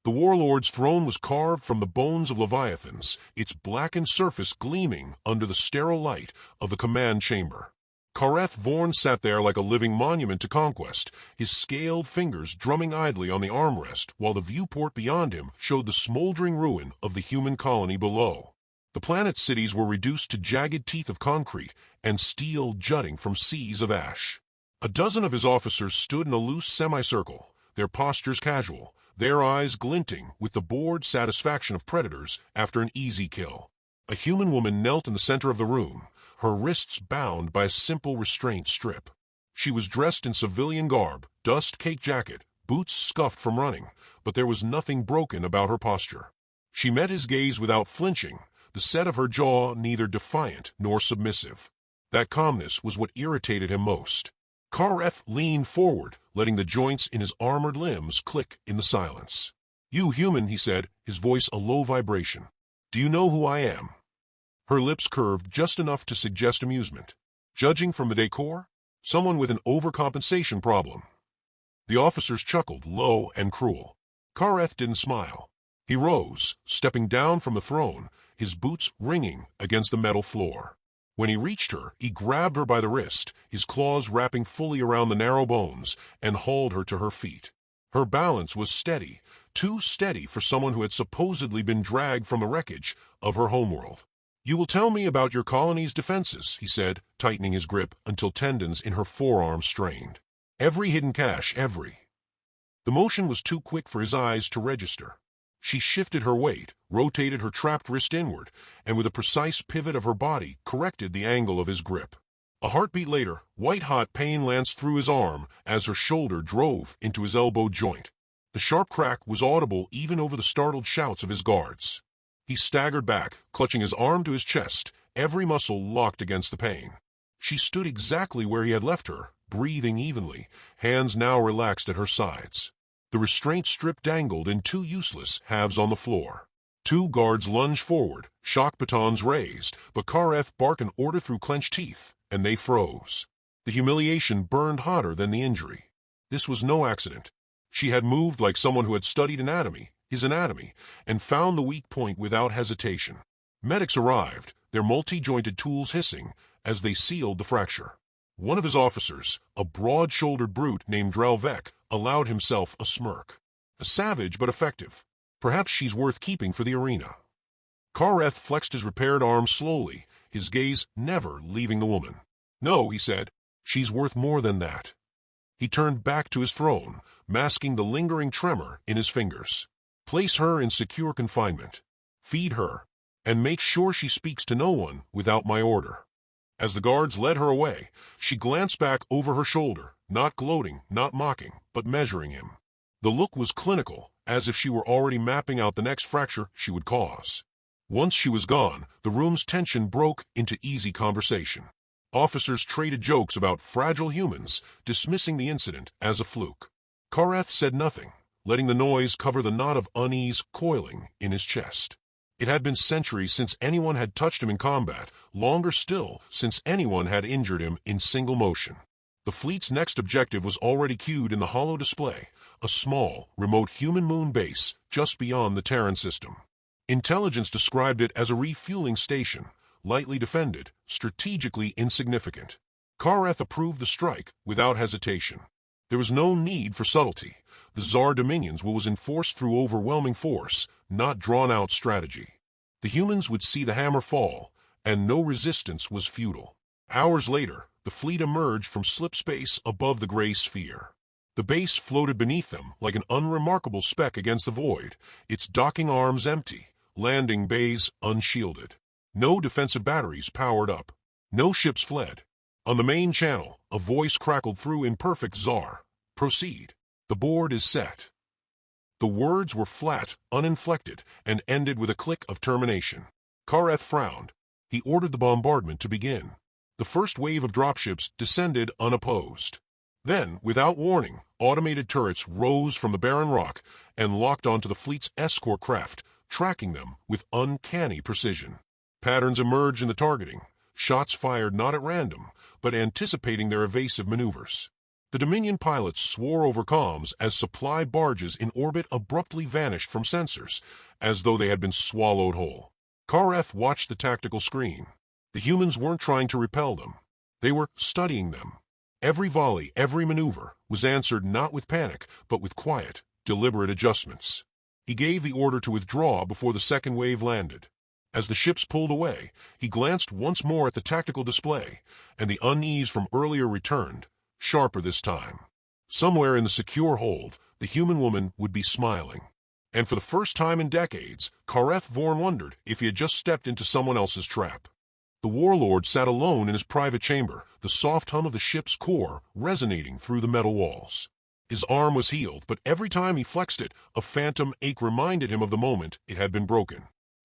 The warlord's throne was carved from the bones of leviathans, its blackened surface gleaming under the sterile light of the command chamber. Kareth Vorn sat there like a living monument to conquest, his scaled fingers drumming idly on the armrest while the viewport beyond him showed the smoldering ruin of the human colony below. The planet's cities were reduced to jagged teeth of concrete and steel jutting from seas of ash. A dozen of his officers stood in a loose semicircle, their postures casual, their eyes glinting with the bored satisfaction of predators after an easy kill. A human woman knelt in the center of the room, her wrists bound by a simple restraint strip. She was dressed in civilian garb, dust-caked jacket, boots scuffed from running, but there was nothing broken about her posture. She met his gaze without flinching, the set of her jaw neither defiant nor submissive. That calmness was what irritated him most. Kareth leaned forward, letting the joints in his armored limbs click in the silence. "You human," he said, his voice a low vibration. "Do you know who I am?" Her lips curved just enough to suggest amusement. Judging from the decor, someone with an overcompensation problem. The officers chuckled, low and cruel. Kareth didn't smile. He rose, stepping down from the throne, his boots ringing against the metal floor. When he reached her, he grabbed her by the wrist, his claws wrapping fully around the narrow bones, and hauled her to her feet. Her balance was steady, too steady for someone who had supposedly been dragged from the wreckage of her homeworld. "You will tell me about your colony's defenses," he said, tightening his grip until tendons in her forearms strained. "Every hidden cache, every." The motion was too quick for his eyes to register. She shifted her weight, rotated her trapped wrist inward, and with a precise pivot of her body corrected the angle of his grip. A heartbeat later, white-hot pain lanced through his arm as her shoulder drove into his elbow joint. The sharp crack was audible even over the startled shouts of his guards. He staggered back, clutching his arm to his chest, every muscle locked against the pain. She stood exactly where he had left her, breathing evenly, hands now relaxed at her sides. The restraint strip dangled in two useless halves on the floor. Two guards lunged forward, shock batons raised, but Kareth barked an order through clenched teeth, and they froze. The humiliation burned hotter than the injury. This was no accident. She had moved like someone who had studied anatomy, his anatomy, and found the weak point without hesitation. Medics arrived, their multi-jointed tools hissing, as they sealed the fracture. One of his officers, a broad-shouldered brute named Drelvek, allowed himself a smirk. A savage but effective. Perhaps she's worth keeping for the arena. Kareth flexed his repaired arm slowly, his gaze never leaving the woman. "No," he said, "she's worth more than that." He turned back to his throne, masking the lingering tremor in his fingers. "Place her in secure confinement. Feed her, and make sure she speaks to no one without my order." As the guards led her away, she glanced back over her shoulder, not gloating, not mocking, but measuring him. The look was clinical, as if she were already mapping out the next fracture she would cause. Once she was gone, the room's tension broke into easy conversation. Officers traded jokes about fragile humans, dismissing the incident as a fluke. Kareth said nothing, letting the noise cover the knot of unease coiling in his chest. It had been centuries since anyone had touched him in combat, longer still since anyone had injured him in single motion. The fleet's next objective was already cued in the holo display, a small, remote human moon base just beyond the Terran system. Intelligence described it as a refueling station, lightly defended, strategically insignificant. Kareth approved the strike without hesitation. There was no need for subtlety. The Tsar Dominion's will was enforced through overwhelming force, not drawn-out strategy. The humans would see the hammer fall, and no resistance was futile. Hours later, the fleet emerged from slip space above the gray sphere. The base floated beneath them like an unremarkable speck against the void, its docking arms empty, landing bays unshielded. No defensive batteries powered up. No ships fled. On the main channel, a voice crackled through in perfect Tsar. "Proceed. The board is set." The words were flat, uninflected, and ended with a click of termination. Kareth frowned. He ordered the bombardment to begin. The first wave of dropships descended unopposed. Then, without warning, automated turrets rose from the barren rock and locked onto the fleet's escort craft, tracking them with uncanny precision. Patterns emerged in the targeting, shots fired not at random, but anticipating their evasive maneuvers. The Dominion pilots swore over comms as supply barges in orbit abruptly vanished from sensors, as though they had been swallowed whole. Kareth watched the tactical screen. The humans weren't trying to repel them. They were studying them. Every volley, every maneuver, was answered not with panic, but with quiet, deliberate adjustments. He gave the order to withdraw before the second wave landed. As the ships pulled away, he glanced once more at the tactical display, and the unease from earlier returned, sharper this time. Somewhere in the secure hold, the human woman would be smiling. And for the first time in decades, Kareth Vorn wondered if he had just stepped into someone else's trap. The warlord sat alone in his private chamber, the soft hum of the ship's core resonating through the metal walls. His arm was healed, but every time he flexed it, a phantom ache reminded him of the moment it had been broken.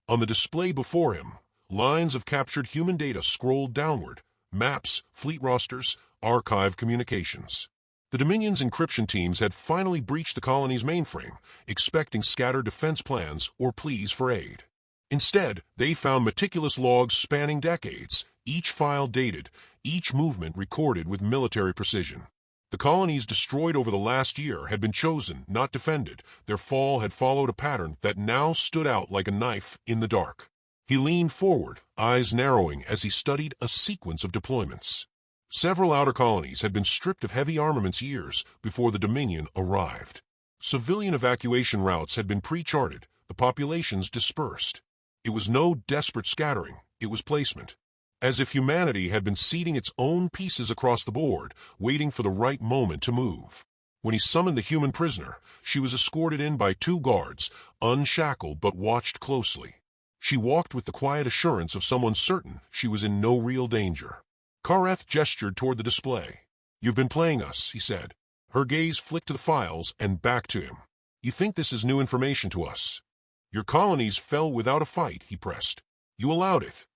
On the display before him, lines of captured human data scrolled downward: maps, fleet rosters, archive communications. The Dominion's encryption teams had finally breached the colony's mainframe, expecting scattered defense plans or pleas for aid. Instead, they found meticulous logs spanning decades, each file dated, each movement recorded with military precision. The colonies destroyed over the last year had been chosen, not defended. Their fall had followed a pattern that now stood out like a knife in the dark. He leaned forward, eyes narrowing as he studied a sequence of deployments. Several outer colonies had been stripped of heavy armaments years before the Dominion arrived. Civilian evacuation routes had been pre-charted, the populations dispersed. It was no desperate scattering, it was placement. As if humanity had been seeding its own pieces across the board, waiting for the right moment to move. When he summoned the human prisoner, she was escorted in by 2 guards, unshackled but watched closely. She walked with the quiet assurance of someone certain she was in no real danger. Kareth gestured toward the display. "You've been playing us," he said. Her gaze flicked to the files and back to him. "You think this is new information to us?" "Your colonies fell without a fight," he pressed. "You allowed it."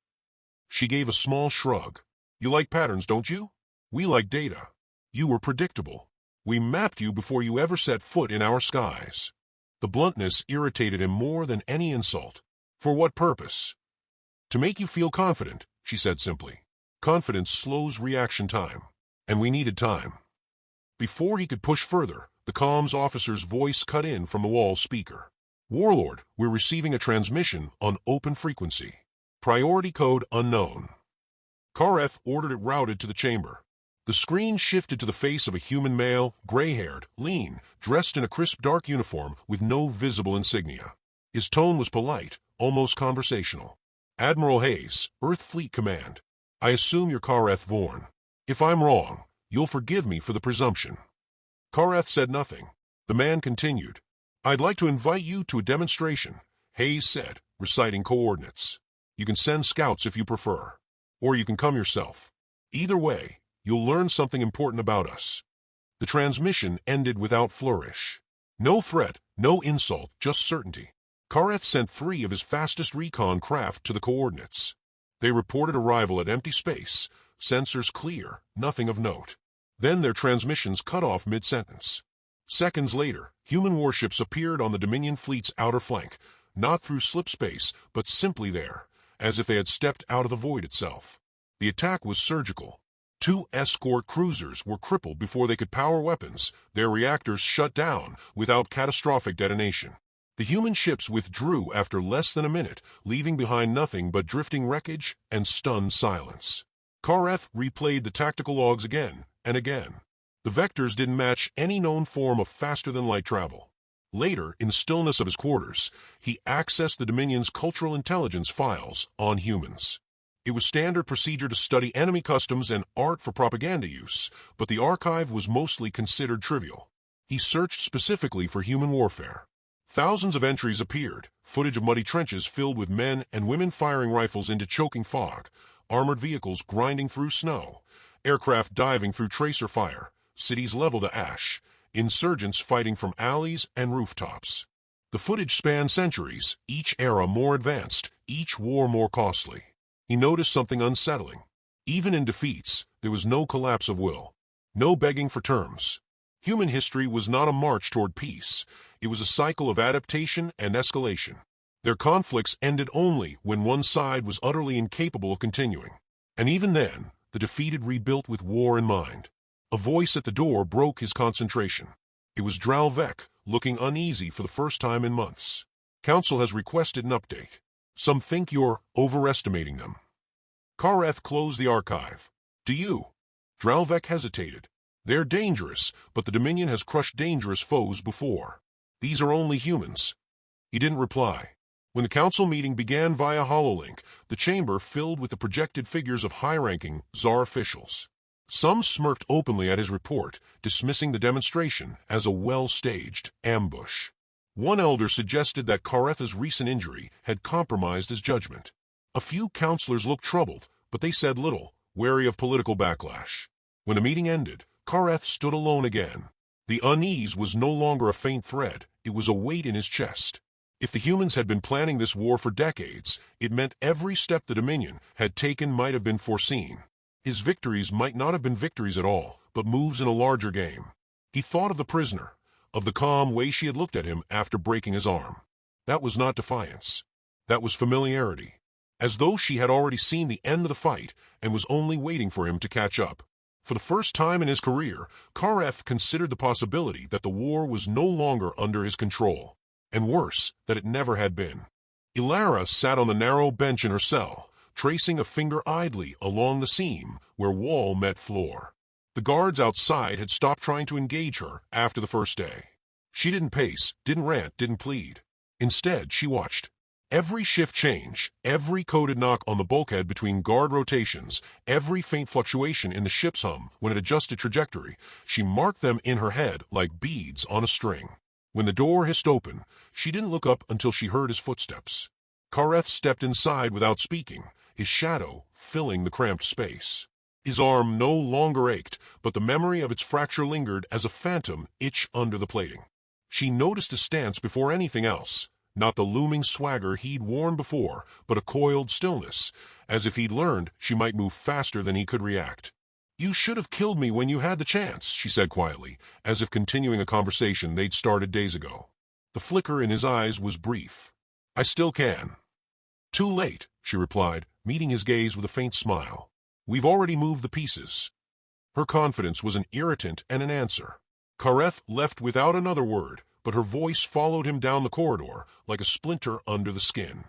She gave a small shrug. "You like patterns, don't you? We like data. You were predictable. We mapped you before you ever set foot in our skies." The bluntness irritated him more than any insult. "For what purpose?" "To make you feel confident," she said simply. "Confidence slows reaction time, and we needed time." Before he could push further, the comms officer's voice cut in from the wall speaker. "Warlord, we're receiving a transmission on open frequency. Priority code unknown." Kareth ordered it routed to the chamber. The screen shifted to the face of a human male, gray-haired, lean, dressed in a crisp dark uniform with no visible insignia. His tone was polite, almost conversational. "Admiral Hayes, Earth Fleet Command. I assume you're Kareth Vorn. If I'm wrong, you'll forgive me for the presumption." Kareth said nothing. The man continued. "I'd like to invite you to a demonstration," Hayes said, reciting coordinates. "You can send scouts if you prefer. Or you can come yourself. Either way, you'll learn something important about us." The transmission ended without flourish. No threat, no insult, just certainty. Kareth sent 3 of his fastest recon craft to the coordinates. They reported arrival at empty space, sensors clear, nothing of note. Then their transmissions cut off mid-sentence. Seconds later, human warships appeared on the Dominion fleet's outer flank, not through slip space, but simply there, as if they had stepped out of the void itself. The attack was surgical. 2 escort cruisers were crippled before they could power weapons, their reactors shut down without catastrophic detonation. The human ships withdrew after less than a minute, leaving behind nothing but drifting wreckage and stunned silence. Kareth replayed the tactical logs again and again. The vectors didn't match any known form of faster-than-light travel. Later, in the stillness of his quarters, he accessed the Dominion's cultural intelligence files on humans. It was standard procedure to study enemy customs and art for propaganda use, but the archive was mostly considered trivial. He searched specifically for human warfare. Thousands of entries appeared, footage of muddy trenches filled with men and women firing rifles into choking fog, armored vehicles grinding through snow, aircraft diving through tracer fire, cities leveled to ash, insurgents fighting from alleys and rooftops. The footage spanned centuries, each era more advanced, each war more costly. He noticed something unsettling. Even in defeats, there was no collapse of will, no begging for terms. Human history was not a march toward peace. It was a cycle of adaptation and escalation. Their conflicts ended only when one side was utterly incapable of continuing. And even then, the defeated rebuilt with war in mind. A voice at the door broke his concentration. It was Dralvek, looking uneasy for the first time in months. Council has requested an update. Some think you're overestimating them. Kareth closed the archive. Do you? Dralvek hesitated. They're dangerous, but the Dominion has crushed dangerous foes before. These are only humans. He didn't reply. When the council meeting began via HoloLink, the chamber filled with the projected figures of high-ranking Tsar officials. Some smirked openly at his report, dismissing the demonstration as a well-staged ambush. One elder suggested that Kareth's recent injury had compromised his judgment. A few counselors looked troubled, but they said little, wary of political backlash. When the meeting ended, Kareth stood alone again. The unease was no longer a faint thread, it was a weight in his chest. If the humans had been planning this war for decades, it meant every step the Dominion had taken might have been foreseen. His victories might not have been victories at all, but moves in a larger game. He thought of the prisoner, of the calm way she had looked at him after breaking his arm. That was not defiance. That was familiarity. As though she had already seen the end of the fight and was only waiting for him to catch up. For the first time in his career, Kareth considered the possibility that the war was no longer under his control. And worse, that it never had been. Ilara sat on the narrow bench in her cell, tracing a finger idly along the seam where wall met floor. The guards outside had stopped trying to engage her after the first day. She didn't pace, didn't rant, didn't plead. Instead, she watched. Every shift change, every coded knock on the bulkhead between guard rotations, every faint fluctuation in the ship's hum when it adjusted trajectory, she marked them in her head like beads on a string. When the door hissed open, she didn't look up until she heard his footsteps. Kareth stepped inside without speaking, his shadow filling the cramped space. His arm no longer ached, but the memory of its fracture lingered as a phantom itch under the plating. She noticed his stance before anything else. Not the looming swagger he'd worn before, but a coiled stillness, as if he'd learned she might move faster than he could react. "You should have killed me when you had the chance," she said quietly, as if continuing a conversation they'd started days ago. The flicker in his eyes was brief. "I still can." "Too late," she replied, meeting his gaze with a faint smile. "We've already moved the pieces." Her confidence was an irritant and an answer. Kareth left without another word, but her voice followed him down the corridor like a splinter under the skin.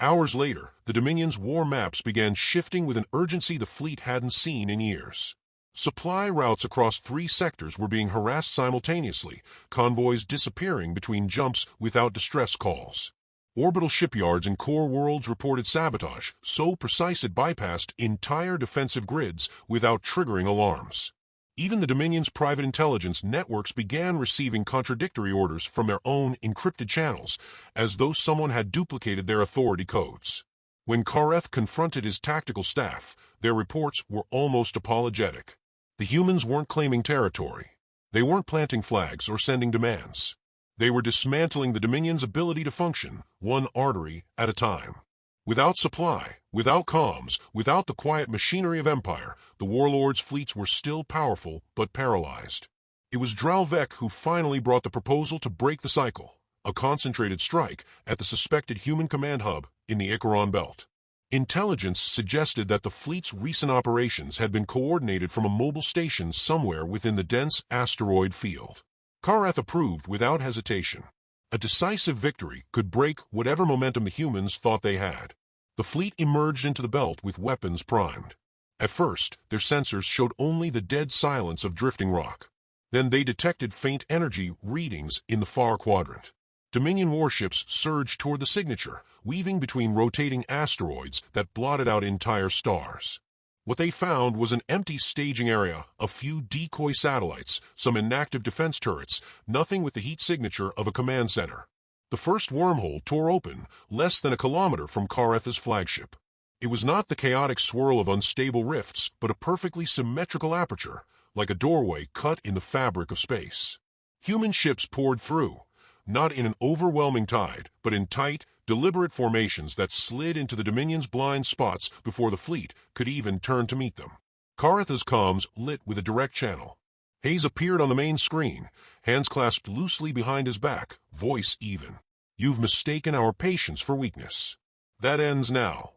Hours later, the Dominion's war maps began shifting with an urgency the fleet hadn't seen in years. Supply routes across 3 sectors were being harassed simultaneously, convoys disappearing between jumps without distress calls. Orbital shipyards in core worlds reported sabotage, so precise it bypassed entire defensive grids without triggering alarms. Even the Dominion's private intelligence networks began receiving contradictory orders from their own encrypted channels, as though someone had duplicated their authority codes. When Kareth confronted his tactical staff, their reports were almost apologetic. The humans weren't claiming territory. They weren't planting flags or sending demands. They were dismantling the Dominion's ability to function, one artery at a time. Without supply, without comms, without the quiet machinery of empire, the warlords' fleets were still powerful but paralyzed. It was Dralvek who finally brought the proposal to break the cycle, a concentrated strike at the suspected human command hub in the Icaron Belt. Intelligence suggested that the fleet's recent operations had been coordinated from a mobile station somewhere within the dense asteroid field. Kareth approved without hesitation. A decisive victory could break whatever momentum the humans thought they had. The fleet emerged into the belt with weapons primed. At first, their sensors showed only the dead silence of drifting rock. Then they detected faint energy readings in the far quadrant. Dominion warships surged toward the signature, weaving between rotating asteroids that blotted out entire stars. What they found was an empty staging area, a few decoy satellites, some inactive defense turrets, nothing with the heat signature of a command center. The first wormhole tore open, less than a kilometer from Kareth's flagship. It was not the chaotic swirl of unstable rifts, but a perfectly symmetrical aperture, like a doorway cut in the fabric of space. Human ships poured through, not in an overwhelming tide, but in tight, deliberate formations that slid into the Dominion's blind spots before the fleet could even turn to meet them. Kareth's comms lit with a direct channel. Hayes appeared on the main screen, hands clasped loosely behind his back, voice even. "You've mistaken our patience for weakness. That ends now."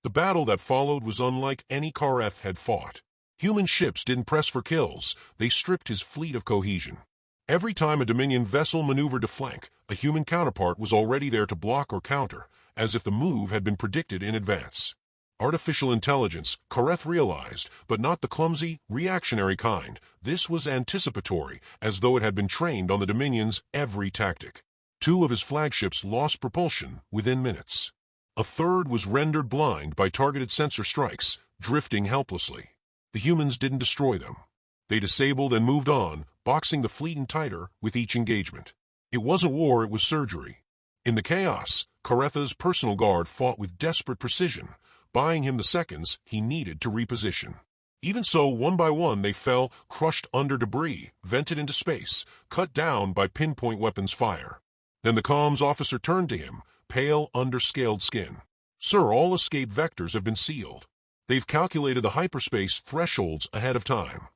The battle that followed was unlike any Kareth had fought. Human ships didn't press for kills, they stripped his fleet of cohesion. Every time a Dominion vessel maneuvered to flank, a human counterpart was already there to block or counter, as if the move had been predicted in advance. Artificial intelligence, Kareth realized, but not the clumsy, reactionary kind. This was anticipatory, as though it had been trained on the Dominion's every tactic. 2 of his flagships lost propulsion within minutes. A third was rendered blind by targeted sensor strikes, drifting helplessly. The humans didn't destroy them. They disabled and moved on, boxing the fleet in tighter with each engagement. It wasn't war, it was surgery. In the chaos, Karetha's personal guard fought with desperate precision, buying him the seconds he needed to reposition. Even so, one by one they fell, crushed under debris, vented into space, cut down by pinpoint weapons fire. Then the comms officer turned to him, pale under scaled skin. "Sir, all escape vectors have been sealed. They've calculated the hyperspace thresholds ahead of time."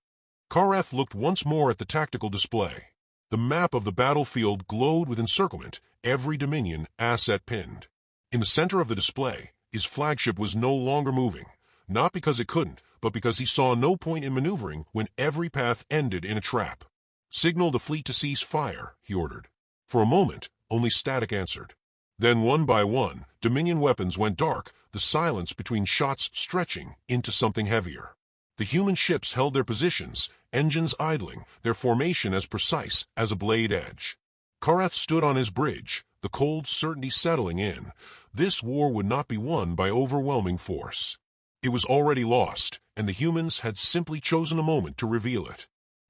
Kareth looked once more at the tactical display. The map of the battlefield glowed with encirclement, every Dominion asset pinned. In the center of the display, his flagship was no longer moving, not because it couldn't, but because he saw no point in maneuvering when every path ended in a trap. "Signal the fleet to cease fire," he ordered. For a moment, only static answered. Then one by one, Dominion weapons went dark, the silence between shots stretching into something heavier. The human ships held their positions, engines idling, their formation as precise as a blade edge. Kareth stood on his bridge, the cold certainty settling in. This war would not be won by overwhelming force. It was already lost, and the humans had simply chosen a moment to reveal it.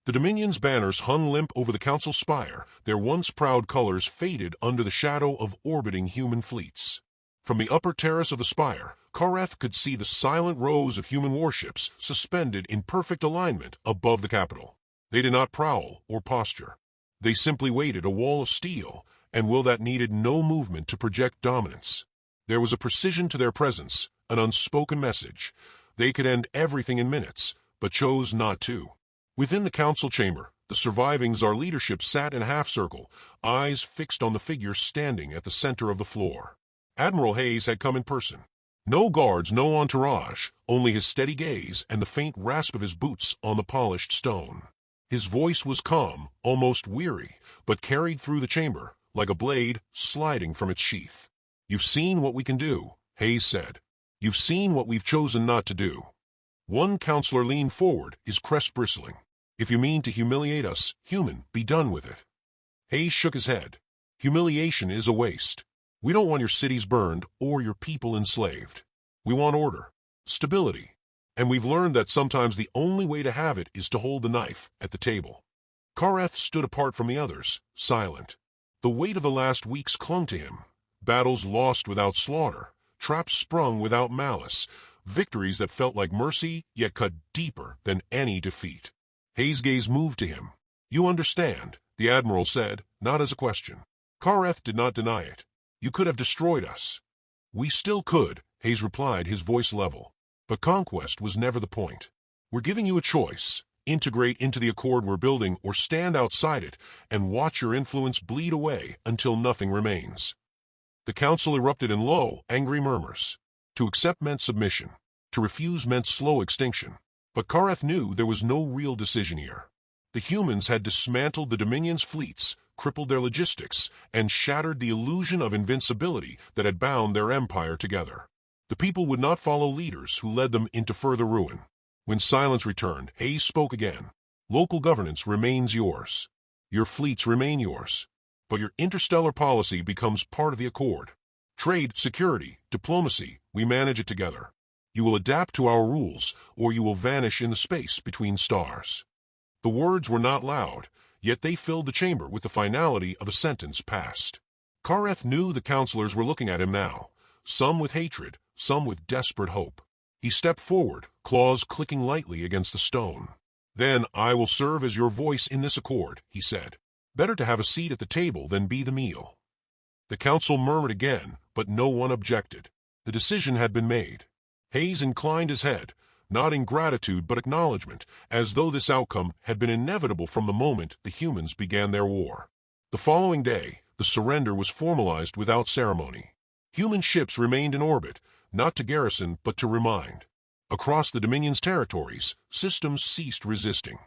The Dominion's banners hung limp over the Council spire, their once proud colors faded under the shadow of orbiting human fleets. From the upper terrace of the spire, Kareth could see the silent rows of human warships suspended in perfect alignment above the capital. They did not prowl or posture. They simply waited, a wall of steel, and will that needed no movement to project dominance. There was a precision to their presence, an unspoken message. They could end everything in minutes, but chose not to. Within the council chamber, the surviving Tsar leadership sat in a half-circle, eyes fixed on the figure standing at the center of the floor. Admiral Hayes had come in person. No guards, no entourage, only his steady gaze and the faint rasp of his boots on the polished stone. His voice was calm, almost weary, but carried through the chamber, like a blade sliding from its sheath. "You've seen what we can do," Hayes said. "You've seen what we've chosen not to do." One counselor leaned forward, his crest bristling. "If you mean to humiliate us, human, be done with it." Hayes shook his head. "Humiliation is a waste. We don't want your cities burned or your people enslaved. We want order, stability, and we've learned that sometimes the only way to have it is to hold the knife at the table." Kareth stood apart from the others, silent. The weight of the last weeks clung to him. Battles lost without slaughter, traps sprung without malice, victories that felt like mercy yet cut deeper than any defeat. Hayes' gaze moved to him. "You understand," the Admiral said, not as a question. Kareth did not deny it. "You could have destroyed us." "We still could," Hayes replied, his voice level. "But conquest was never the point. We're giving you a choice. Integrate into the accord we're building or stand outside it and watch your influence bleed away until nothing remains." The council erupted in low, angry murmurs. To accept meant submission. To refuse meant slow extinction. But Kareth knew there was no real decision here. The humans had dismantled the Dominion's fleets, crippled their logistics, and shattered the illusion of invincibility that had bound their empire together. The people would not follow leaders who led them into further ruin. When silence returned, Hayes spoke again. "Local governance remains yours. Your fleets remain yours. But your interstellar policy becomes part of the accord. Trade, security, diplomacy, we manage it together. You will adapt to our rules, or you will vanish in the space between stars." The words were not loud, yet they filled the chamber with the finality of a sentence passed. Kareth knew the counselors were looking at him now, some with hatred, some with desperate hope. He stepped forward, claws clicking lightly against the stone. "Then I will serve as your voice in this accord," he said. "Better to have a seat at the table than be the meal." The council murmured again, but no one objected. The decision had been made. Hayes inclined his head, not in gratitude but acknowledgement, as though this outcome had been inevitable from the moment the humans began their war. The following day, the surrender was formalized without ceremony. Human ships remained in orbit, not to garrison but to remind. Across the Dominion's territories, systems ceased resisting.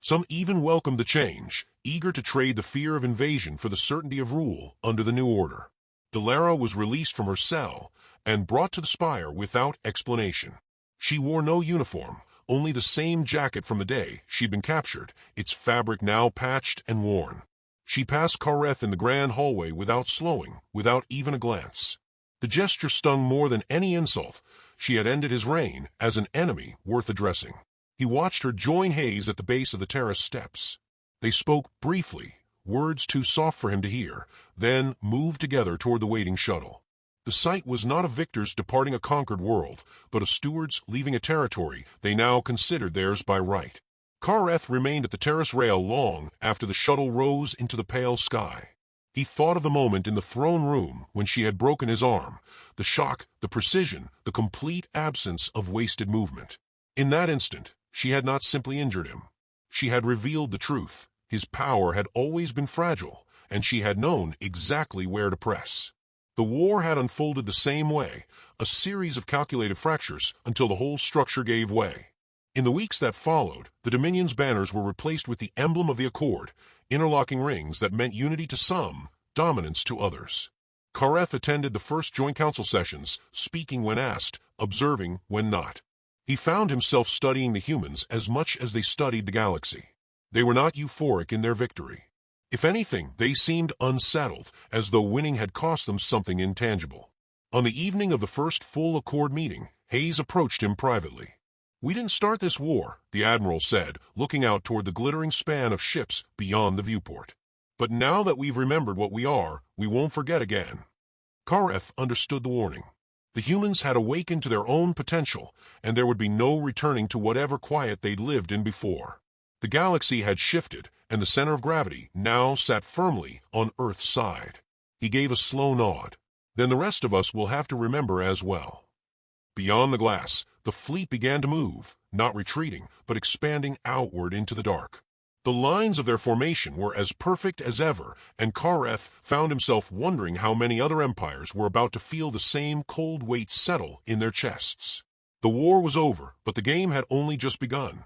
Some even welcomed the change, eager to trade the fear of invasion for the certainty of rule under the new order. Delara was released from her cell and brought to the spire without explanation. She wore no uniform, only the same jacket from the day she'd been captured, its fabric now patched and worn. She passed Kareth in the grand hallway without slowing, without even a glance. The gesture stung more than any insult. She had ended his reign as an enemy worth addressing. He watched her join Hayes at the base of the terrace steps. They spoke briefly, words too soft for him to hear, then moved together toward the waiting shuttle. The sight was not of victors departing a conquered world, but of stewards leaving a territory they now considered theirs by right. Kareth remained at the terrace rail long after the shuttle rose into the pale sky. He thought of the moment in the throne room when she had broken his arm, the shock, the precision, the complete absence of wasted movement. In that instant, she had not simply injured him. She had revealed the truth. His power had always been fragile, and she had known exactly where to press. The war had unfolded the same way, a series of calculated fractures until the whole structure gave way. In the weeks that followed, the Dominion's banners were replaced with the emblem of the Accord, interlocking rings that meant unity to some, dominance to others. Kareth attended the first joint council sessions, speaking when asked, observing when not. He found himself studying the humans as much as they studied the galaxy. They were not euphoric in their victory. If anything, they seemed unsettled, as though winning had cost them something intangible. On the evening of the first full Accord meeting, Hayes approached him privately. "We didn't start this war," the Admiral said, looking out toward the glittering span of ships beyond the viewport. "But now that we've remembered what we are, we won't forget again." Kareth understood the warning. The humans had awakened to their own potential, and there would be no returning to whatever quiet they'd lived in before. The galaxy had shifted, and the center of gravity now sat firmly on Earth's side. He gave a slow nod. "Then the rest of us will have to remember as well." Beyond the glass, the fleet began to move, not retreating, but expanding outward into the dark. The lines of their formation were as perfect as ever, and Kareth found himself wondering how many other empires were about to feel the same cold weight settle in their chests. The war was over, but the game had only just begun.